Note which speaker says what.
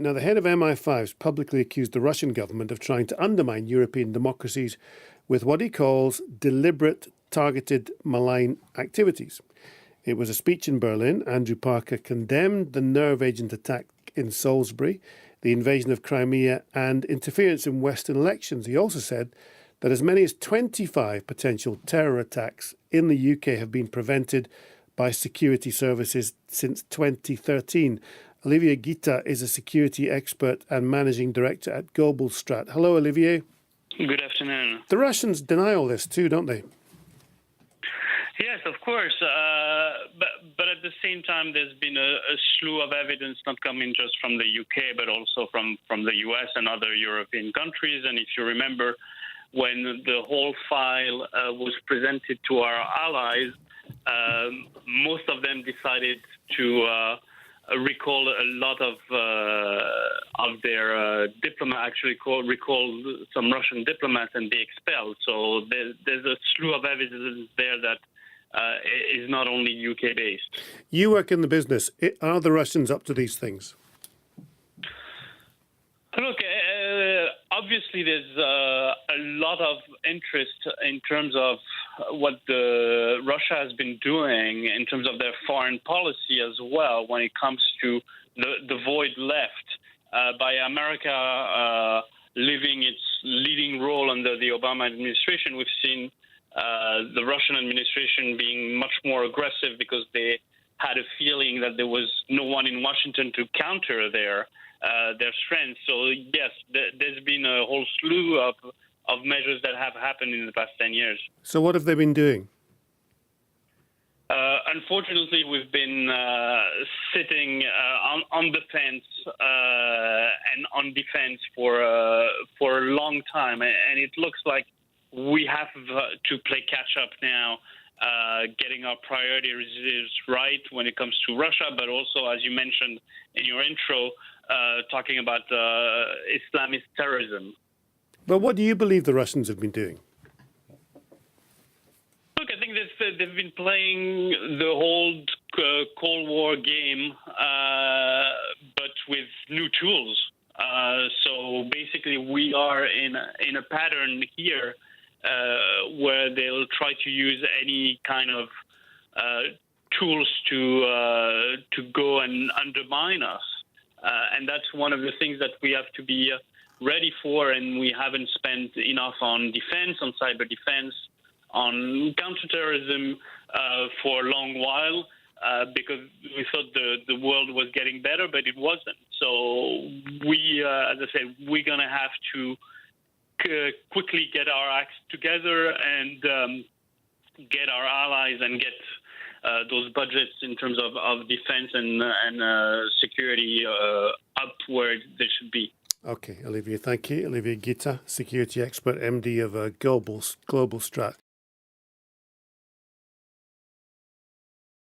Speaker 1: Now, the head of Mi-5 has publicly accused the Russian government of trying to undermine European democracies with what he calls deliberate, targeted, malign activities. It was a speech in Berlin. Andrew Parker condemned the nerve agent attack in Salisbury, the invasion of Crimea, and interference in Western elections. He also said that as many as 25 potential terror attacks in the UK have been prevented by security services since 2013. Olivier Guita is a security expert and managing director at Strat. Hello, Olivier.
Speaker 2: Good afternoon.
Speaker 1: The Russians deny all this too, don't they?
Speaker 2: Yes, of course. But at the same time, there's been a slew of evidence not coming just from the UK, but also from the US and other European countries. And if you remember, when the whole file was presented to our allies, most of them decided to recall a lot of their diplomats, actually recall some Russian diplomats and be expelled. So there's a slew of evidence there that is not only UK-based.
Speaker 1: You work in the business. Are the Russians up to these things?
Speaker 2: Look, obviously there's a lot of interest in terms of what Russia has been doing in terms of their foreign policy as well when it comes to the void left by America leaving its leading role under the Obama administration. We've seen the Russian administration being much more aggressive because they had a feeling that there was no one in Washington to counter their strength. So yes, there's been a whole slew of measures that have happened in the past 10 years.
Speaker 1: So what have they been doing?
Speaker 2: Unfortunately, we've been sitting on the fence and on defense for a long time, and it looks like we have to play catch up now, getting our priorities right when it comes to Russia, but also, as you mentioned in your intro, talking about Islamist terrorism.
Speaker 1: But what do you believe the Russians have been doing?
Speaker 2: Look, I think they've been playing the whole Cold War game, but with new tools. So basically, we are in a pattern here where they'll try to use any kind of tools to go and undermine us. And that's one of the things that we have to be ready for, and we haven't spent enough on defense, on cyber defense, on counterterrorism for a long while because we thought the world was getting better, but it wasn't. So we, as I said, we're going to have to quickly get our acts together and get our allies and get those budgets in terms of defense and security up where they should be.
Speaker 1: Okay, Olivier, thank you. Olivier Guita, security expert, MD of Global Strat.